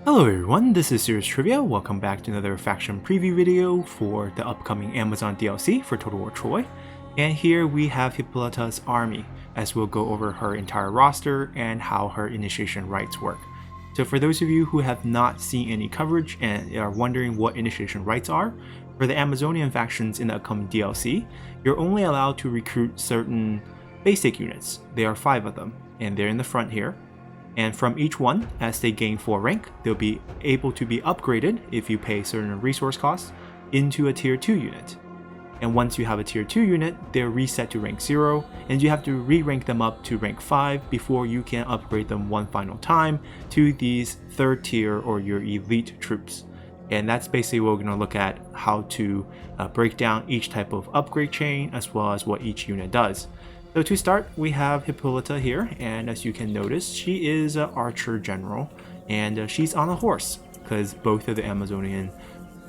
Hello everyone, this is Serious Trivia. Welcome back to another faction preview video for the upcoming Amazon DLC for Total War Troy. And here we have Hippolyta's army, as we'll go over her entire roster and how her initiation rites work. So for those of you who have not seen any coverage and are wondering what initiation rites are, for the Amazonian factions in the upcoming DLC, you're only allowed to recruit certain basic units. There are 5 of them, and they're in the front here. And from each one, as they gain 4 rank, they'll be able to be upgraded if you pay certain resource costs into a tier 2 unit. And once you have a tier 2 unit, they're reset to rank 0, and you have to re-rank them up to rank 5 before you can upgrade them one final time to these 3rd tier or your elite troops. And that's basically what we're going to look at, how to break down each type of upgrade chain as well as what each unit does. So to start, we have Hippolyta here, and as you can notice, she is an archer general, and she's on a horse, because both of the Amazonian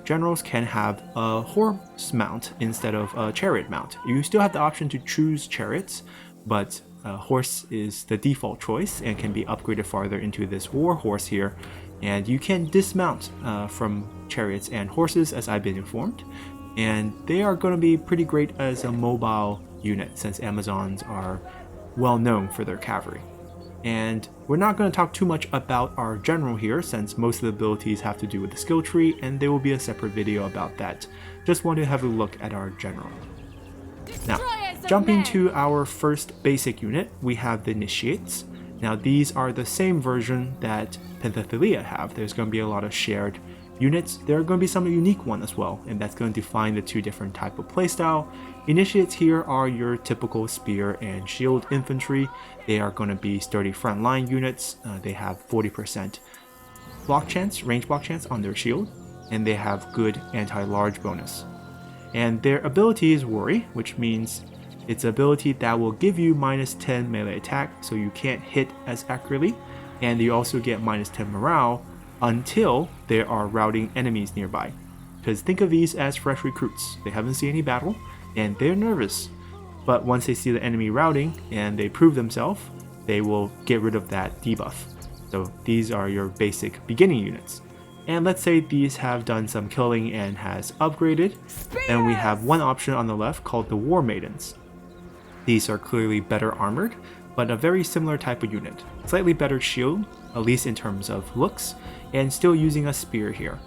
generals can have a horse mount instead of a chariot mount. You still have the option to choose chariots, but horse is the default choice and can be upgraded farther into this war horse here, and you can dismount from chariots and horses, as I've been informed, and they are going to be pretty great as a mobile unit, since Amazons are well known for their cavalry. And we're not going to talk too much about our general here, since most of the abilities have to do with the skill tree, and there will be a separate video about that. Just want to have a look at our general. Now, jumping to our first basic unit, we have the Initiates. Now these are the same version that Pentathlea have. There's going to be a lot of shared units. There are going to be some unique ones as well, and that's going to define the 2 different type of playstyle. Initiates here are your typical spear and shield infantry. They are going to be sturdy frontline units. They have 40% block chance, range block chance on their shield, and they have good anti-large bonus. And their ability is Worry, which means it's an ability that will give you -10 melee attack, so you can't hit as accurately, and you also get -10 morale until there are routing enemies nearby. Because think of these as fresh recruits. They haven't seen any battle, and they're nervous. But once they see the enemy routing and they prove themselves, they will get rid of that debuff. So these are your basic beginning units. And let's say these have done some killing and has upgraded, then we have one option on the left called the War Maidens. These are clearly better armored, but a very similar type of unit. Slightly better shield, at least in terms of looks, and still using a spear here.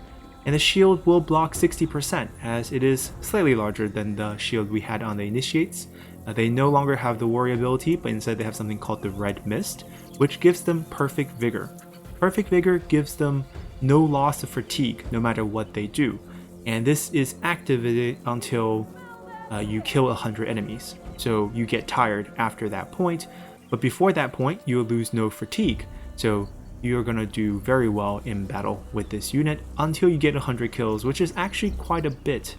And the shield will block 60%, as it is slightly larger than the shield we had on the Initiates. They no longer have the Worry ability, but instead they have something called the Red Mist, which gives them Perfect Vigor. Perfect Vigor gives them no loss of fatigue, no matter what they do. And this is activated until you kill 100 enemies. So you get tired after that point, but before that point, you'll lose no fatigue. So you're going to do very well in battle with this unit until you get 100 kills, which is actually quite a bit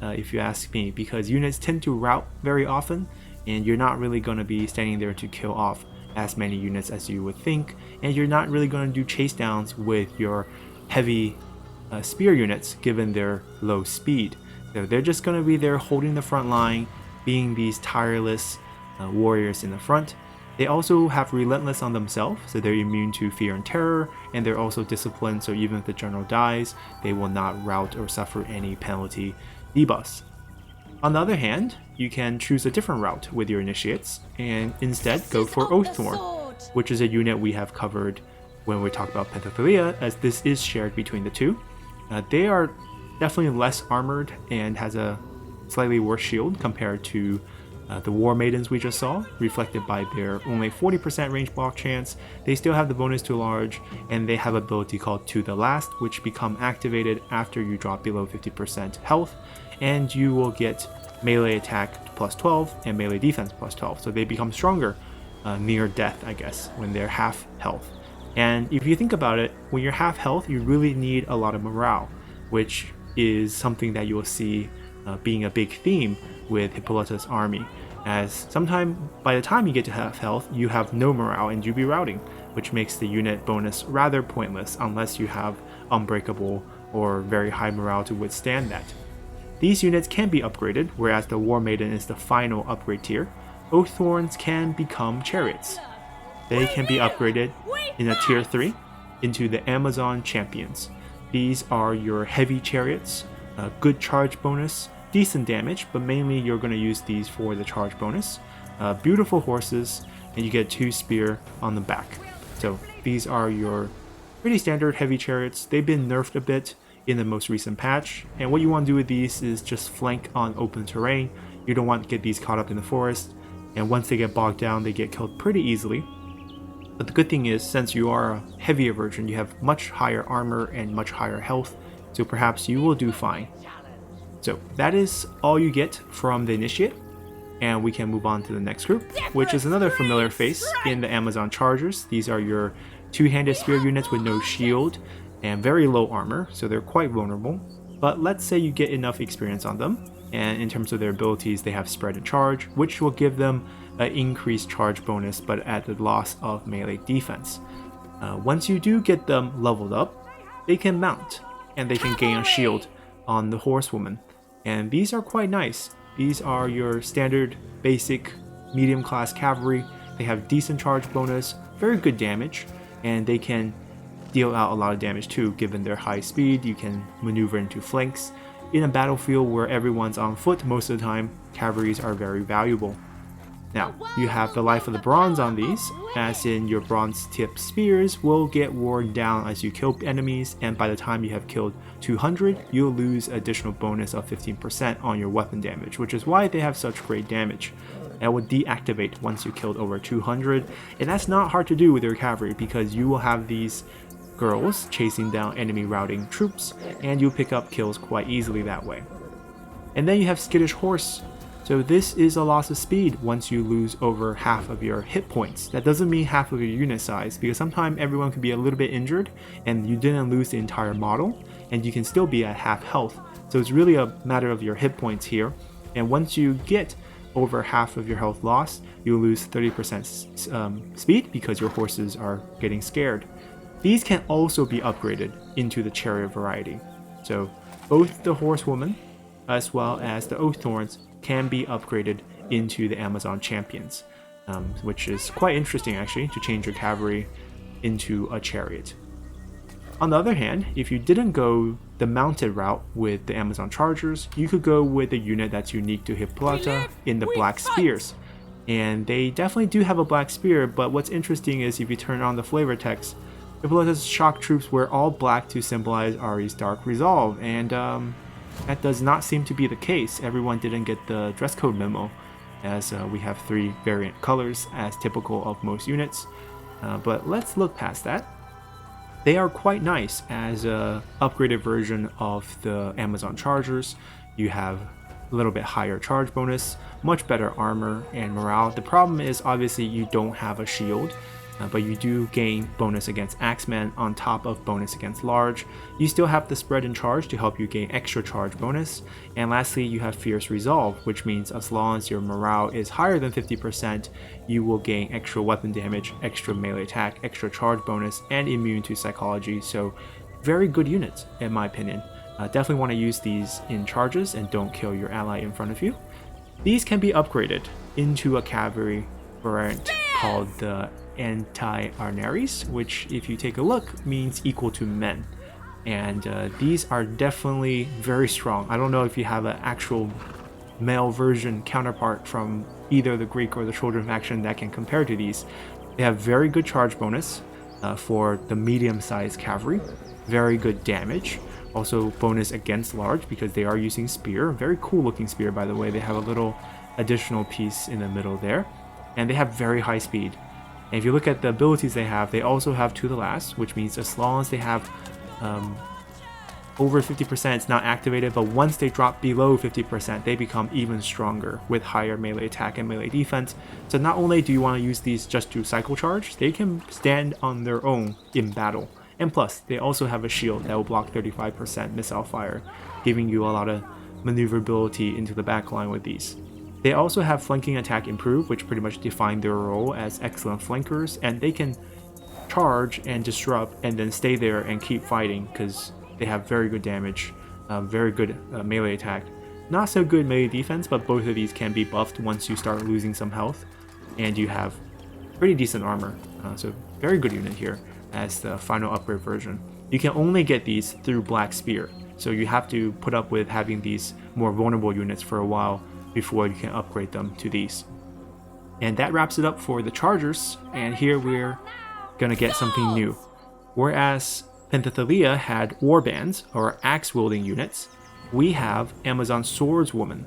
if you ask me, because units tend to rout very often, and you're not really going to be standing there to kill off as many units as you would think, and you're not really going to do chase downs with your heavy spear units given their low speed. So they're just going to be there holding the front line, being these tireless warriors in the front. They also have Relentless on themselves, so they're immune to fear and terror, and they're also disciplined, so even if the general dies, they will not rout or suffer any penalty debuffs. On the other hand, you can choose a different route with your Initiates, and instead go for Oaththorn, which is a unit we have covered when we talk about Pentathlea, as this is shared between the 2. They are definitely less armored and has a slightly worse shield compared to the War Maidens we just saw, reflected by their only 40% range block chance. They still have the bonus to large, and they have an ability called To the Last, which become activated after you drop below 50% health, and you will get melee attack plus 12 and melee defense plus 12. So they become stronger near death, I guess, when they're half health. And if you think about it, when you're half health, you really need a lot of morale, which is something that you will see being a big theme with Hippolyta's army, as by the time you get to half health, you have no morale and you'll be routing, which makes the unit bonus rather pointless unless you have unbreakable or very high morale to withstand that. These units can be upgraded, whereas the War Maiden is the final upgrade tier. Oaththorns can become Chariots. They can be upgraded in a tier 3, into the Amazon Champions. These are your heavy chariots, good charge bonus, decent damage, but mainly you're going to use these for the charge bonus. Beautiful horses, and you get 2 spear on the back. So these are your pretty standard heavy chariots. They've been nerfed a bit in the most recent patch, and what you want to do with these is just flank on open terrain. You don't want to get these caught up in the forest, and once they get bogged down, they get killed pretty easily. But the good thing is, since you are a heavier version, you have much higher armor and much higher health, so perhaps you will do fine. So that is all you get from the Initiate, and we can move on to the next group, which is another familiar face in the Amazon Chargers. These are your 2-handed spear units with no shield and very low armor, so they're quite vulnerable. But let's say you get enough experience on them, and in terms of their abilities, they have spread and charge, which will give them an increased charge bonus, but at the loss of melee defense. Once you do get them leveled up, they can mount, and they can gain a shield on the horsewoman. And these are quite nice. These are your standard basic medium class cavalry. They have decent charge bonus, very good damage, and they can deal out a lot of damage too. Given their high speed, you can maneuver into flanks. In a battlefield where everyone's on foot most of the time, cavalries are very valuable. Now, you have the life of the bronze on these, as in your bronze tip spears will get worn down as you kill enemies, and by the time you have killed 200, you'll lose additional bonus of 15% on your weapon damage, which is why they have such great damage. And will deactivate once you killed over 200, and that's not hard to do with your cavalry because you will have these girls chasing down enemy routing troops, and you'll pick up kills quite easily that way. And then you have Skittish Horse. So this is a loss of speed once you lose over half of your hit points. That doesn't mean half of your unit size, because sometimes everyone could be a little bit injured and you didn't lose the entire model, and you can still be at half health. So it's really a matter of your hit points here, and once you get over half of your health lost, you lose 30% speed because your horses are getting scared. These can also be upgraded into the Chariot variety. So both the horsewoman as well as the Oaththorns can be upgraded into the Amazon Champions, which is quite interesting actually, to change your cavalry into a chariot. On the other hand, if you didn't go the mounted route with the Amazon Chargers, you could go with a unit that's unique to Hippolyta in the Black Spears. And they definitely do have a Black Spear, but what's interesting is if you turn on the flavor text, Hippolyta's shock troops were all black to symbolize Ari's Dark Resolve, and that does not seem to be the case. Everyone didn't get the dress code memo, as we have 3 variant colors as typical of most units. But let's look past that. They are quite nice as an upgraded version of the Amazon Chargers. You have a little bit higher charge bonus, much better armor and morale. The problem is obviously you don't have a shield, but you do gain bonus against Axemen on top of bonus against Large. You still have the spread and charge to help you gain extra charge bonus. And lastly, you have Fierce Resolve, which means as long as your morale is higher than 50%, you will gain extra weapon damage, extra melee attack, extra charge bonus, and immune to psychology. So very good units in my opinion. Definitely want to use these in charges and don't kill your ally in front of you. These can be upgraded into a cavalry variant called the Anti-Arnaries, which if you take a look means equal to men. And these are definitely very strong. I don't know if you have an actual male version counterpart from either the Greek or the Children faction that can compare to these. They have very good charge bonus for the medium-sized cavalry, very good damage, also bonus against large because they are using spear. Very cool looking spear, by the way. They have a little additional piece in the middle there, and they have very high speed. And if you look at the abilities they also have To the Last, which means as long as they have over 50%, it's not activated, but once they drop below 50%, they become even stronger with higher melee attack and melee defense. So not only do you want to use these just to cycle charge, they can stand on their own in battle. And plus, they also have a shield that will block 35% missile fire, giving you a lot of maneuverability into the backline with these. They also have flanking attack improve, which pretty much define their role as excellent flankers, and they can charge and disrupt and then stay there and keep fighting because they have very good damage, very good melee attack. Not so good melee defense, but both of these can be buffed once you start losing some health, and you have pretty decent armor. So very good unit here as the final upgrade version. You can only get these through Black Spear, so you have to put up with having these more vulnerable units for a while before you can upgrade them to these. And that wraps it up for the Chargers, and here we're gonna get something new. Whereas Pentathalia had warbands, or axe-wielding units, we have Amazon Swordswoman.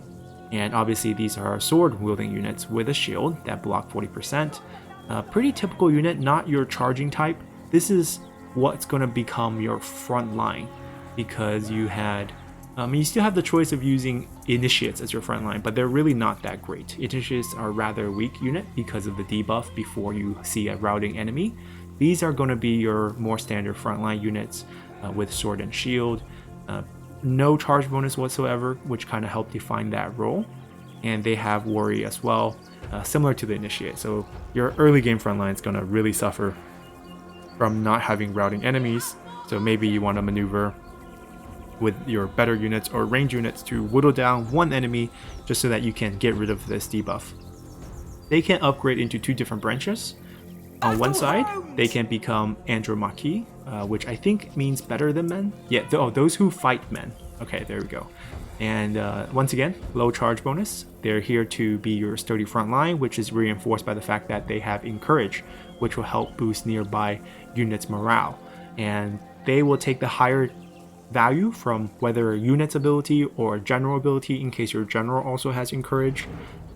And obviously these are sword-wielding units with a shield that block 40%. A pretty typical unit, not your charging type. This is what's going to become your front line, because you had you still have the choice of using initiates as your front line, but they're really not that great. Initiates are rather a weak unit because of the debuff before you see a routing enemy. These are going to be your more standard frontline units with sword and shield. No charge bonus whatsoever, which kind of helped define that role. And they have worry as well, similar to the initiate. So your early game frontline is going to really suffer from not having routing enemies. So maybe you want to maneuver with your better units or range units to whittle down one enemy just so that you can get rid of this debuff. They can upgrade into two different branches. On one side, they can become Andromachy, which I think means better than men. Yeah, those who fight men. Okay, there we go. And once again, low charge bonus. They're here to be your sturdy front line, which is reinforced by the fact that they have Encourage, which will help boost nearby units' morale. And they will take the higher value from whether unit's ability or general ability, in case your general also has Encourage.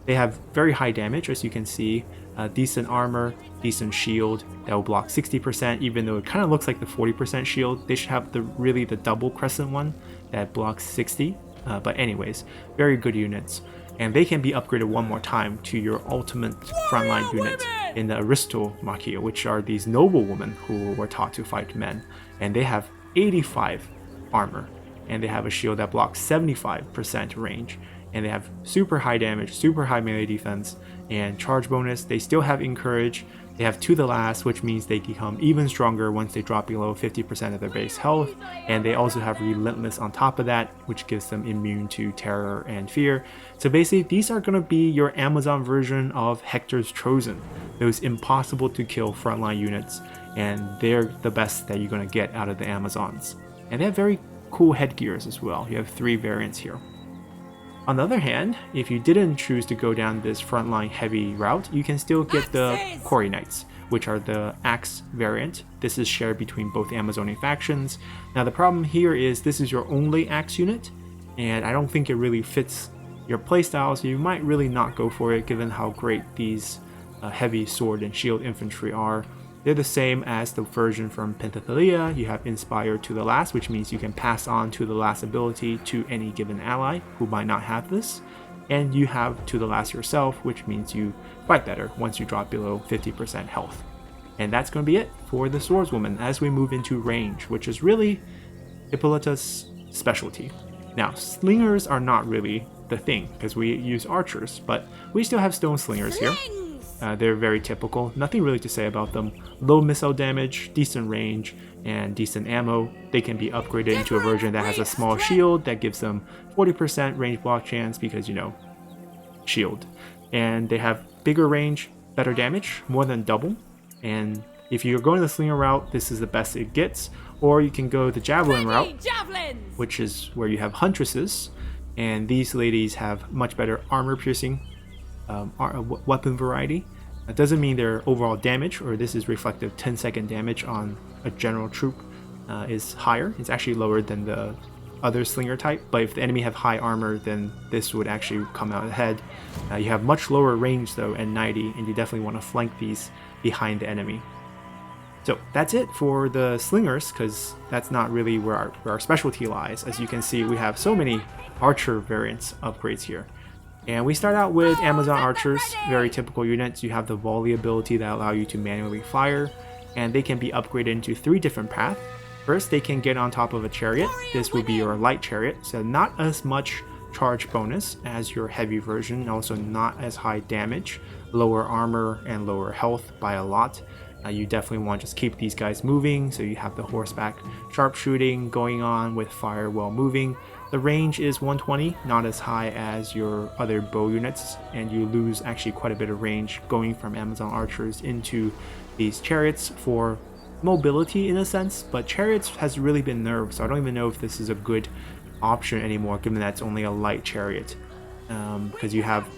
They have very high damage, as you can see, decent armor, decent shield that will block 60%, even though it kind of looks like the 40% shield. They should have the double crescent one that blocks 60. But anyways, very good units. And they can be upgraded one more time to your ultimate frontline unit in the Aristomachia, which are these noble women who were taught to fight men. And they have 85 armor, and they have a shield that blocks 75% range. And they have super high damage, super high melee defense, and charge bonus. They still have Encourage. They have To the Last, which means they become even stronger once they drop below 50% of their base health. And they also have Relentless on top of that, which gives them immune to terror and fear. So basically, these are going to be your Amazon version of Hector's Chosen, those impossible to kill frontline units. And they're the best that you're going to get out of the Amazons. And they have very cool headgears as well. You have 3 variants here. On the other hand, if you didn't choose to go down this frontline heavy route, you can still get the Quarry Knights, which are the axe variant. This is shared between both Amazonian factions. Now the problem here is this is your only axe unit, and I don't think it really fits your playstyle, so you might really not go for it given how great these heavy sword and shield infantry are. They're the same as the version from Pentathalia. You have Inspire To the Last, which means you can pass on To the Last ability to any given ally who might not have this. And you have To the Last yourself, which means you fight better once you drop below 50% health. And that's going to be it for the Swordswoman as we move into range, which is really Hippolyta's specialty. Now, slingers are not really the thing because we use archers, but we still have stone slingers here. They're very typical, nothing really to say about them. Low missile damage, decent range, and decent ammo. They can be upgraded into a version that has a small shield that gives them 40% range block chance because, you know, shield. And they have bigger range, better damage, more than double. And if you're going the slinger route, this is the best it gets. Or you can go the javelin route, which is where you have huntresses. And these ladies have much better armor piercing weapon variety. That doesn't mean their overall damage, or this is reflective 10-second damage on a general troop is higher. It's actually lower than the other slinger type, but if the enemy have high armor, then this would actually come out ahead. You have much lower range though at 90, and you definitely want to flank these behind the enemy. So that's it for the slingers, because that's not really where our specialty lies. As you can see, we have so many archer variants upgrades here. And we start out with Amazon Archers, very typical units. You have the volley ability that allow you to manually fire, and they can be upgraded into 3 different paths. First, they can get on top of a chariot. This would be your light chariot, so not as much charge bonus as your heavy version, also not as high damage, lower armor and lower health by a lot. You definitely want to just keep these guys moving, so you have the horseback sharpshooting going on with fire while moving. The range is 120, not as high as your other bow units, and you lose actually quite a bit of range going from Amazon Archers into these chariots for mobility in a sense, but Chariots has really been nerfed, so I don't even know if this is a good option anymore, given that it's only a light Chariot, because you have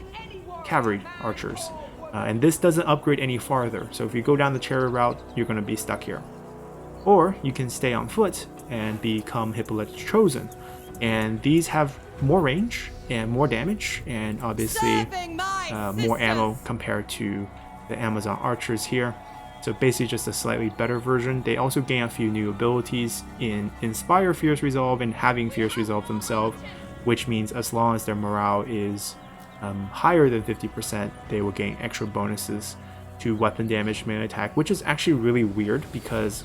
Cavalry Archers, and this doesn't upgrade any farther, so if you go down the Chariot route, you're going to be stuck here. Or you can stay on foot and become Hippolyta's Chosen, and these have more range and more damage, and obviously more ammo compared to the Amazon Archers here. So basically just a slightly better version. They also gain a few new abilities in Inspire Fierce Resolve and having Fierce Resolve themselves, which means as long as their morale is higher than 50%, they will gain extra bonuses to weapon damage, melee attack, which is actually really weird because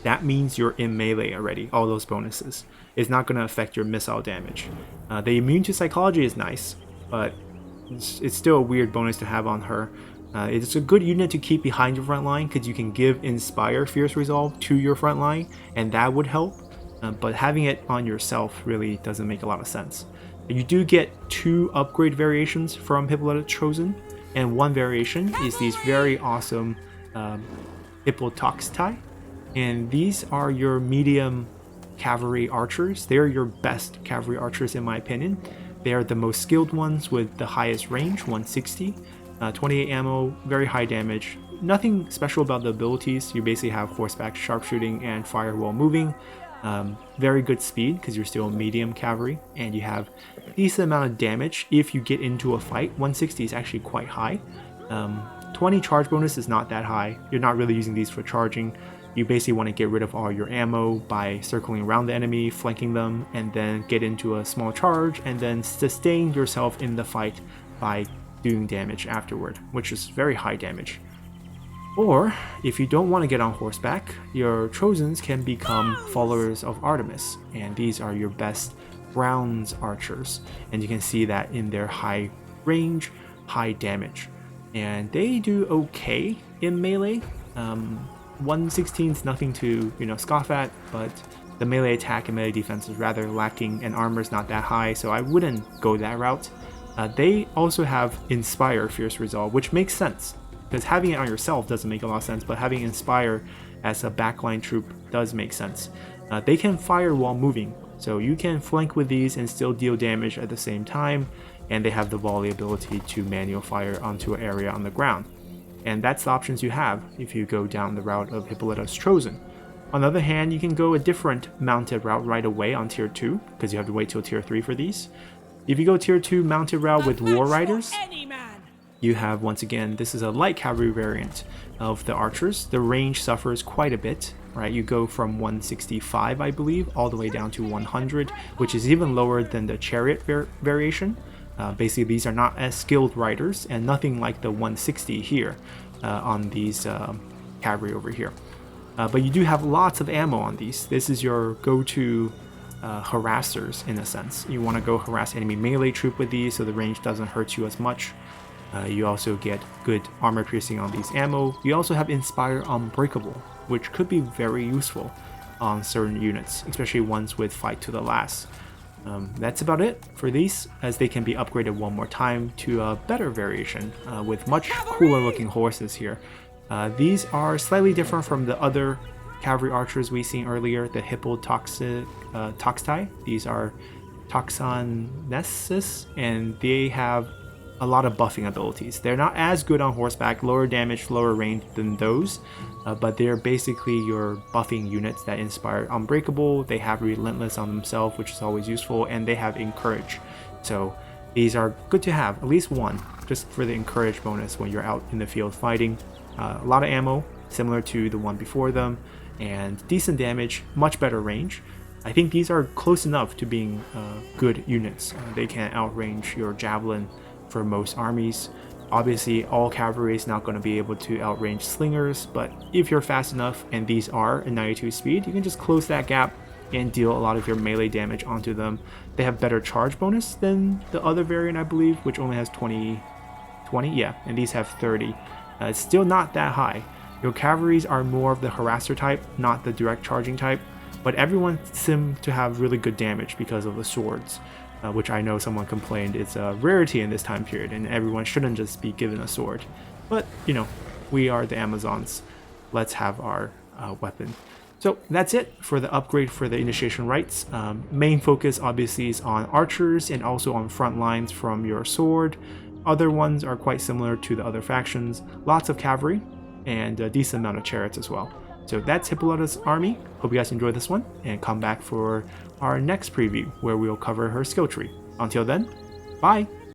that means you're in melee already, all those bonuses. It's not going to affect your missile damage. The immune to psychology is nice, but it's still a weird bonus to have on her. It's a good unit to keep behind your front line because you can give Inspire Fierce Resolve to your front line, and that would help. But having it on yourself really doesn't make a lot of sense. You do get 2 upgrade variations from Hippolyta Chosen, and one variation is these very awesome Hippolyta, and these are your medium Cavalry Archers. They're your best Cavalry Archers in my opinion. They are the most skilled ones with the highest range, 160, 28 ammo, very high damage. Nothing special about the abilities. You basically have horseback sharpshooting and fire while moving. Very good speed because you're still medium cavalry, and you have a decent amount of damage if you get into a fight. 160 is actually quite high. 20 charge bonus is not that high. You're not really using these for charging. You basically want to get rid of all your ammo by circling around the enemy, flanking them, and then get into a small charge, and then sustain yourself in the fight by doing damage afterward, which is very high damage. Or, if you don't want to get on horseback, your Chosens can become followers of Artemis, and these are your best bronze archers, and you can see that in their high range, high damage. And they do okay in melee. 116 is nothing to scoff at, but the melee attack and melee defense is rather lacking, and armor is not that high, so I wouldn't go that route. They also have Inspire Fierce Resolve, which makes sense, because having it on yourself doesn't make a lot of sense, but having Inspire as a backline troop does make sense. They can fire while moving, so you can flank with these and still deal damage at the same time, and they have the volley ability to manual fire onto an area on the ground. And that's the options you have if you go down the route of Hippolyta's Chosen. On the other hand, you can go a different mounted route right away on tier 2, because you have to wait till tier 3 for these. If you go tier 2 mounted route with War Riders, you have, once again, this is a light cavalry variant of the archers. The range suffers quite a bit, right? You go from 165, I believe, all the way down to 100, which is even lower than the Chariot variation. Basically, these are not as skilled riders, and nothing like the 160 here on these cavalry over here. But you do have lots of ammo on these. This is your go-to harassers in a sense. You want to go harass enemy melee troop with these so the range doesn't hurt you as much. You also get good armor piercing on these ammo. You also have Inspire Unbreakable, which could be very useful on certain units, especially ones with Fight to the Last. That's about it for these, as they can be upgraded one more time to a better variation with much cooler looking horses here. These are slightly different from the other Cavalry Archers we seen earlier, the Hippolyta. These are Toxonesis, and they have a lot of buffing abilities. They're not as good on horseback, lower damage, lower range than those, but they're basically your buffing units that inspire Unbreakable. They have Relentless on themselves, which is always useful, and they have Encourage. So these are good to have, at least one, just for the Encourage bonus when you're out in the field fighting. A lot of ammo, similar to the one before them, and decent damage, much better range. I think these are close enough to being good units. They can outrange your Javelin for most armies. Obviously, all cavalry is not going to be able to outrange slingers, but if you're fast enough and these are a 92 speed, you can just close that gap and deal a lot of your melee damage onto them. They have better charge bonus than the other variant, I believe, which only has 20, yeah, and these have 30. It's still not that high. Your cavalries are more of the harasser type, not the direct charging type, but everyone seems to have really good damage because of the swords. Which I know someone complained it's a rarity in this time period, and everyone shouldn't just be given a sword. But, we are the Amazons. Let's have our weapon. So that's it for the upgrade for the initiation rites. Main focus obviously is on archers and also on front lines from your sword. Other ones are quite similar to the other factions. Lots of cavalry and a decent amount of chariots as well. So that's Hippolyta's army. Hope you guys enjoyed this one and come back for our next preview where we'll cover her skill tree. Until then, bye!